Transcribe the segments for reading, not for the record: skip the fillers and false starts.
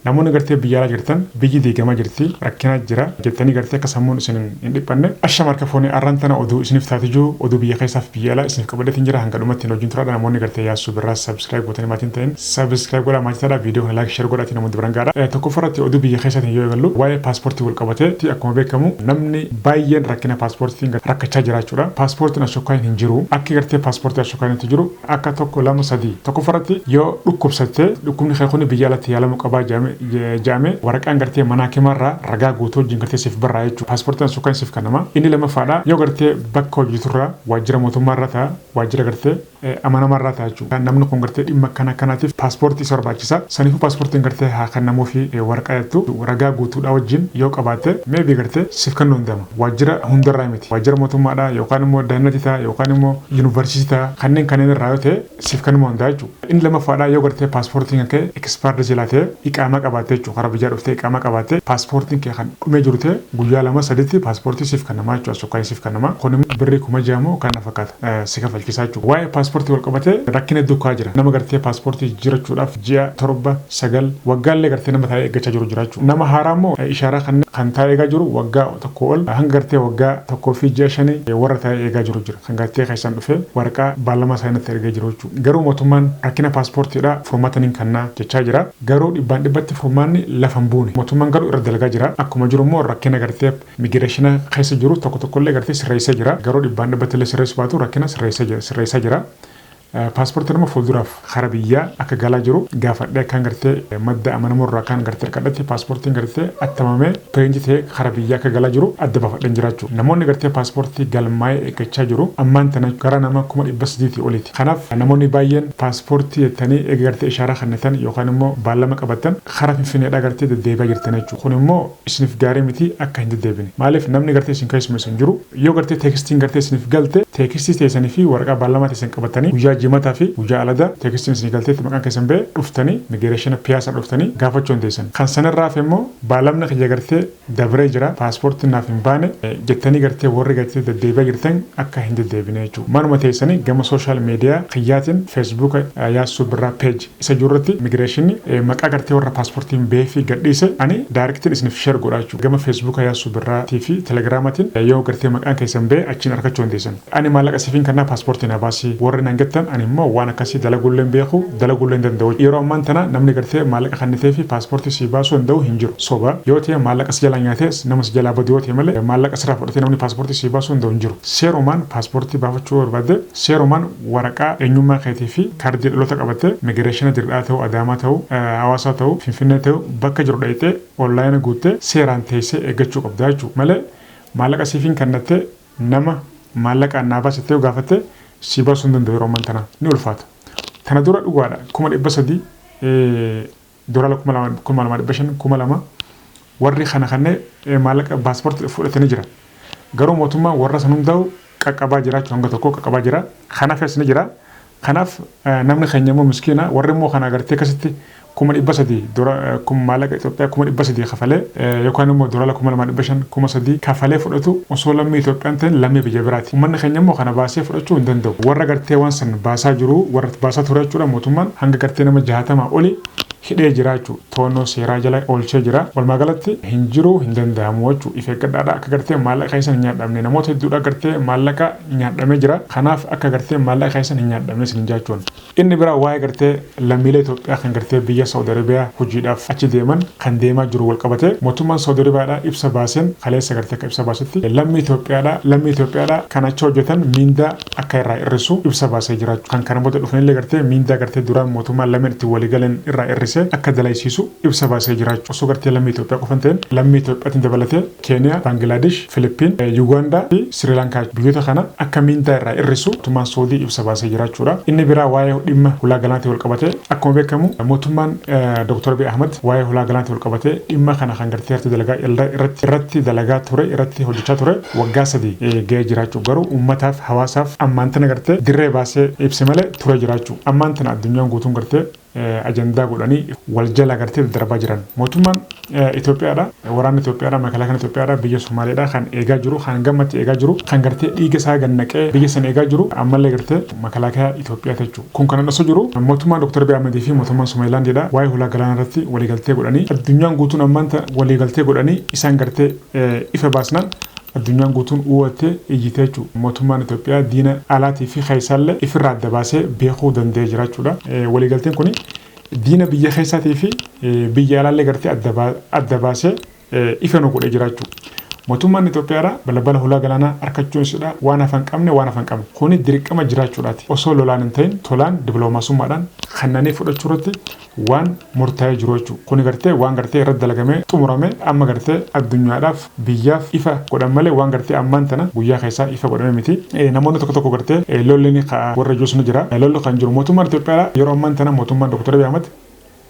namoonni gartee biyyaa jirtan biyyi diigamaa jirti rakkina jira jettanii gartee akka sammuun isin hin dhiphanne ashama harka foonii arrantana oduu isiniif taatijuu oduu biyya keessaaf biyya alaa isiniif qabadeetiin jira hanga dhumatti hojiin turaadha namoonni gartee yaasuu birraa subscribe gootanii maatiin ta'in subscribe godhaa maatii taadhaa viidiyoo kana like share godhaatiin namoonni biran gaadha tokkoffaratti oduu biyya keessaatiin yoo eegallu waa'ee paaspoortii wal qabateetti akkuma beekamu namni baay'een rakkina paaspoortiin rakkachaa jiraachuudha paaspoortiin ashokkaan hin jiru akka gartee paaspoortii ashokkaan hin jiru akka tokko lama sadii tokkoffaratti yoo dhukkubsattee dhukkubni keekonni biyya alatti yaalamuu qabaa jaame waraqaan gartee manaa kimarraa ragaa guutuu wajjin gartee siif barraa jechuudha. Paaspoortiin ashokkaan siif kennama. Inni lamaffaadha yoo gartee bakka hojiiturraa waajjira mootummaarraa ta'a waajjira gartee amanamarraa ta'a jechuudha. Namni kun gartee dhimma kanaatiif paaspoortii isa barbaachisa. Saniifuu paaspoortiin gartee haa kennamuu fi waraqaa jettu ragaa guutuudha wajjin yoo qabaatte meebii gartee siif kennuu danda'ama. Waajjira hundarraa miti. Waajjira mootummaadha yookaan immoo daannati ta'a yookaan immoo yuunivarsiitii ta'a kanneen irraa yoo ta'e siif kennuu danda'a jechuudha. Inni lamaffaadha yoo gartee paaspoortiin kee expired jilaa ta'e iqaamaa qabaate jechuudha. Karaa biyyaa dhuftee iqaamaa qabaate paaspoortiin kee kan dhumee jiru ta'e guyyaa lama sadiitti paaspoortii siif kennamaa jechuudha. Ashokkaan siif kennama. Kun birrii 6,000 kan fakkaata si kafalchiisaa jechuudha. Waa'ee paaspoortii wal qabatee rakkina dukkaa jira. Nama gartee paaspoortii jirachuudhaaf ji'a 7 9 waggaallee gartee nama taa'ee eeggachaa jiru jiraachuu. Nama haaraa immoo ishaaraa kan taa'ee eegaa jiru waggaa tokko ol hanga gartee waggaa 1 fi ji'a 5 warra taa'ee eegaa jiru jira. Kan gartee keessaan dhufee waraqaa baallama isaaniitti ergee jiru jechuudha. Garuu mootummaan rakkina paaspoortiidhaa furmaataniin kannaa jechaa jira. Garuu dhibbaan dhibbatti furmaanni lafan buune. Mootummaan garuu irra dalagaa jira. Akkuma jiru immoo rakkina gartee migireeshina keessa jiru tokkollee gartee sirreessaa jira. Garuu dhibbaan dhibbatti illee sirreessu baatu rakkina sirreessaa jira. Paaspoortiin immoo fuulduraaf karaa biyyaa akka galaa jiru gaafadhee akkaan gartee madda amanamurraa kan gartee kadhatti paaspoortiin gartee attamamee pireenjii ta'ee karaa biyyaa akka galaa jiru adda baafadhan jiraachuu. Namoonni gartee paaspoortii galmaa'ee eeggachaa jiru ammaan tana gara nama 300,000 oliiti. Kanaaf namoonni baay'een paaspoortii jettanii eega gartee ishaaraa kannatan yookaan immoo baallama qabatan karaa finfinneedhaa gartee deddeebi'aa jirtan jechuudha. Kun immoo isiniif gaarii miti akka hin deddeebine. Maaliif namni gartee isin keessumeessu hin jiru yoo gartee teekstiin gartee isiniif galte teekstii teessanii fi waraqaa baallamaa teessan qabatanii guyyaa jimataa fi guyyaa aladaa teekstiin isin galteetti maqaan keessan ba'e dhuftanii migireeshina piyaasa dhuftanii gaafachuu dandeessan. Kan sanarraaf immoo baalamna kiyya gartee dabree jira paaspoortiin naaf hin baane jettanii gartee warri gartee deddeebi'aa jirtan akka hin deddeebine jechuudha. Manuma teessanii gama sooshaal miidiyaa kiyyaatiin feesbuuka yaasuu birraa peeji isa jirurratti migireeshinni maqaa gartee warra paaspoortiin ba'ee fi gadhiise ani daayirektiin isiniif sheer godhaa jechuudha. Gama feesbuuka yaasuu birraatii fi telegiraamaatiin yoo gartee maqaan keessan ba'e achiin argachuu dandeessan. Ani maallaqa sifiin kannaa paaspoortiin abaasii warri nan gattan ani immoo waan akkasii dalagulleen beeku dalagulleen danda'u. Yeroo ammaan tana namni gartee maallaqa kannitee fi paaspoortii si baasuu danda'u hin jiru. Soba yoo ta'e maallaqa si jalaa nyaatees nama si jalaa badu yoo ta'e malee maallaqa sirraa fudhatee namni paaspoortii si baasuu danda'u hin jiru. Seerumaan paaspoortii baafachuu barbaadde seerumaan waraqaa eenyummaa keetii fi kaardii dhaloota qabattee migireeshina dirqaa ta'u adaamaa ta'u hawaasaa ta'u finfinnee ta'u bakka jiru dhayitee onlaayina guuttee seeraan teessee eeggachuu qabda jechuudha. Malee maallaqa sifiin kannattee nama maallaqa naa baasittee gaafattee si baasuu hin danda'u yeroo ammaan tana ni ulfaata. Tana dura dhugaadha 300,000 dura 2,500 2,000 warri kana kannee maallaqa paaspoortii fudhatanii jira. Garuu mootummaan warra san hundaa'u qaqqabaa jiraachuu hanga tokko qaqqabaa jira. Kanaaf ni jira. Kanaaf namni keenya immoo miskiina warri immoo kana agartee akkasitti 300,000 dura maallaqa Itoophiyaa 300,000 kafalee yookaan immoo dura 2,500 3,000 kafalee fudhatu osoo lammii Itoophiyaan ta'in lammii biyya biraati. Uummanni keenya immoo kana baasee fudhachuu hin danda'u. Warra gartee waan san baasaa jiru warra baasaa ture jechuudha mootummaan hanga gartee nama 60 oli hidhee jiraachuu to'annoo seeraa jala oolchee jira. Walumaa galatti hin jiru hin danda'amu jechuudha. If eeggadhaadha akka gartee maallaqa keessan hin nyaadhamne namoota hedduudha gartee maallaqa nyaadhamee jira. Kanaaf akka gartee maallaqa keessan hin nyaadhamne isin jaachuun. Inni biraa waa'ee gartee lammiilee Itoophiyaa kan gartee biyya Saudi Arabiyaa hojiidhaaf achi deeman kan deemaa jiru wal qabate mootummaan Saudi Arabiyaadhaa ibsa baaseen kaleessa gartee akka ibsa baasetti lammii Itoophiyaadhaa kan achi hojjetan miindaa akka irraa hir'isu ibsa baasee jiraachuu. Kan kana booda dhufanillee gartee miindaa gartee duraan mootummaan lameen itti waliigalan irraa hir'ise akka dalaysiisu ibsa baasee jiraachuu. Osoo gartee lammii Itoophiyaa qofan ta'in lammii Itoophiyaatiin dabalatee Keeniyaa, Baangilaadesh, Filipiin, Yuugaandaa fi Sirilankaa biyyoota kana akka miindaa irraa hir'isu mootummaan Saudii ibsa baasee jiraachuudha. Inni biraa waa'ee dhimma hulaa galaanaatiin wal qabate akkuma beekamu mootummaan Dr. Abiy Ahmed waa'ee hulaa galaanaatiin wal qabate dhimma kana kan gartee irratti dalagaa ture irratti hojjechaa ture waggaa 3 ga'ee jiraachuu. Garuu uummataaf hawaasaaf ammaan tana gartee dirree baasee ibsa malee ture jiraachuu. Ammaan tana addunyaan guutuun gartee ajandaa godhanii wal jala gartee darbaa jiran. Mootummaan Itoophiyaadha waraanni Itoophiyaadha makalakaan Itoophiyaadha biyya Somaaliidha kan eegaa jiru kan gammatti eegaa jiru kan gartee dhiiga isaa gannaqee biyya sana eegaa jiru ammallee gartee makalakaa Itoophiyaa jechuudha. Kun kan osoo jiru mootummaan Dr. Abiy Ahmed fi mootummaan Somaliilaandidha waa'ee hulaa galaanaa irratti waliigaltee godhanii addunyaan guutuun ammaanta waliigaltee godhanii isaan gartee ifa baasnaan addunyaan guutuun uwwattee iyyitee jechuudha. Mootummaan Itoophiyaa diina alaatii fi keessaallee ifirraa adda baasee beekuu danda'ee jira jechuudha. Waliigalteen kun diina biyya keessaatii fi biyya alaallee gartee adda baasee ifa nu godhee jira jechuudha. Mootummaan Itoophiyaa balbala hulaa galaanaa harkachuun isheedha waan afaan qabne kuni dirqama jiraachuudhaati. Osoo lolaan hin ta'in tolaan dippiloomaasummaadhaan kannanii fudhachuu irratti waan murtaa'ee jiru jechuudha. Kuni gartee waan gartee irratti dalagamee xumuramee amma gartee addunyaadhaaf biyyaaf ifa godhan malee waan gartee ammaan tana guyyaa keessaa ifa godhame miti. Namoonni tokko gartee lolli warra joosnu jira. Lolli kan jiru mootummaan Itoophiyaa yeroo ammaan tana mootummaan Dr. Abiy Ahmed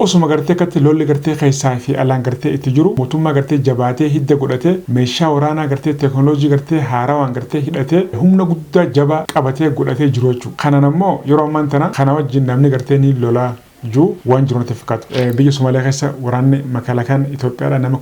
osuma gartee katti lolli gartee keessaa fi alaan gartee itti jiru mootummaa gartee jabaatee hidda godhatee meeshaa waraanaa gartee teekinooloojii gartee haarawaan gartee hidhatee humna guddaa jabaa qabatee godhatee jiru jechuudha. Kanan ammoo yeroo ammaan tana kana wajjin namni gartee ni lolaa jiru waan jiru natti fakkaatu. Biyya Somaaliyaa keessa waraanni makalakaan Itoophiyaadha nama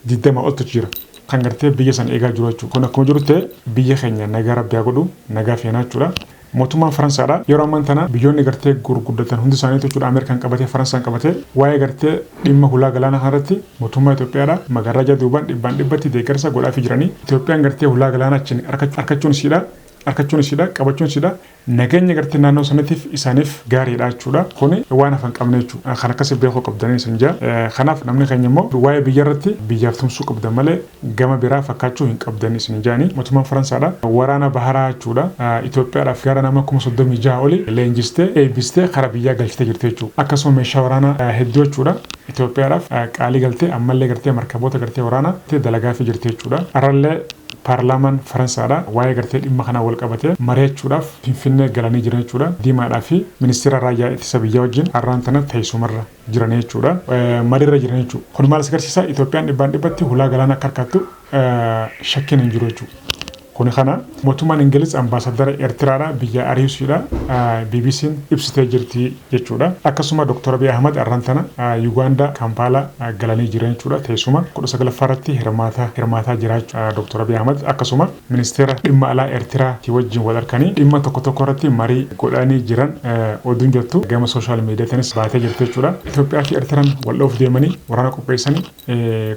20 oltu jira. Kan gartee biyya sana eegaa jiru jechuudha. Kun akkuma jiru ta'e biyya keenya nagaa rabbiyaa godhu nagaa feenaa jechuudha. Mootummaan Faransaadha yeroo ammaan tana biyyoonni gartee gurguddatan hundi isaanii jechuudha Ameerikaan qabatee Faransaan qabatee waa'ee gartee dhimma hulaa galaanaa kanarratti mootummaa Itoophiyaadha magaraja duubaan dhibbatti deeggarsa godhaafii jiranii Itoophiyaan gartee hulaa galaanaa achiin harkachuun isiidha qabachuun isiidha nageenya gartee naannoo sanatiif isaaniif gaariidha jechuudha. Kuni waan afaan qabne jechuudha. Kan akkasii beekuu qabdanii isin jaa. Kanaaf namni keenya immoo waa'ee biyya irratti biyyaaf tumsuu qabdan malee gama biraa fakkaachuu hin qabdanii isin jaani. Mootummaan Faransaadha waraana baharaa jechuudha. Itoophiyaadhaaf gara nama 36 oli leenjistee eebbistee karaa biyyaa galchitee jirti jechuudha. Akkasuma meeshaa waraanaa hedduu jechuudha. Itoophiyaadhaaf qaalii galtee ammallee gartee markaboota gartee waraanaa dalagaa fi jirti jechuudha. Arallee Paarlaamaan Faransaadha waa'ee gartee dhimma kana wal qabatee mari'achuudhaaf Finfinnee galanii jiran jechuudha. Diimaadhaa fi ministeera raayyaa ittisa biyyaa wajjin har'aan tana teessumarra jiran jechuudha. Mariirra jiran jechuudha. Kun maal agarsiisa? Itoophiyaan dhibbatti hulaa galaanaa akka harkattu shakkiin hin jiru jechuudha. Kuni kana mootummaan Ingiliz ambaasadara Eertiraadha biyya ariisuudha BBC'n ibsitee jirti jechuudha. Akkasuma Dr. Abiy Ahmed har'aan tana Uganda Kampala galanii jiran jechuudha. Teessuma 19 irratti hirmaataa jira Dr. Abiy Ahmed akkasuma ministeera dhimma alaa Eertiraatii wajjin wal arganii dhimma tokko irratti marii godhanii jiran oduun jettu gama sooshaal miidiyaatiinis baatee jirti jechuudha. Itoophiyaa fi Eertiraan wal dhoof deemanii waraana qopheessanii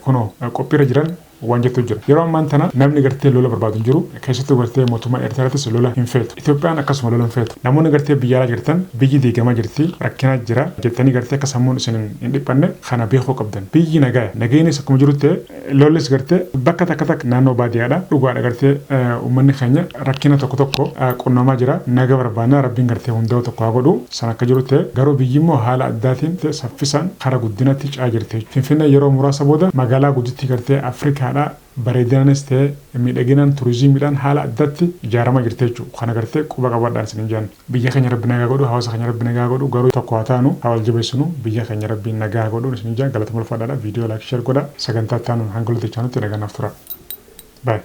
kunoo qophiirra jiran waan jettu jira. Yeroo ammaan tana namni gartee lola barbaadu hin jiru. Keessattuu gartee mootummaa Eertiraattis lola hin feetu. Itoophiyaan akkasuma lola hin feetu. Namoonni gartee biyya alaa jirtan biyyi diigamaa jirti rakkina jira jettanii gartee akka sammuun isin hin dhiphanne kana beekuu qabdan. Biyyi nagaa nageenis akkuma jirutti lollis gartee bakka takka naannoo baadiyyaadha dhugaadha gartee uummanni keenya rakkina tokko qunnamaa jira. Naga barbaanna rabbiin gartee hundaa tokko haa godhu. San akka jirutti garuu biyyi immoo haala addaatiin saffisaan karaa guddinatti caa jirti. Finfinnee yeroo muraasa booda magaalaa guddittii gartee Afrikaa bareedinaanis ta'e miidhaginaan turizimiidhaan haala addatti ijaaramaa jirti jechuudha. Kana gartee quba qabaadhaan isin jaan biyya keenya rabbi nagaa godhu hawaasa keenya rabbi nagaa godhu garuu tokko haa taanu haa wal jabeessinu biyya keenya rabbi nagaa godhu isin jaan galata mulfaadhaadha viidiyoo laayik sheer godha sagantaa taanu hanga lolti chaanutti naganaaf tura. Bye.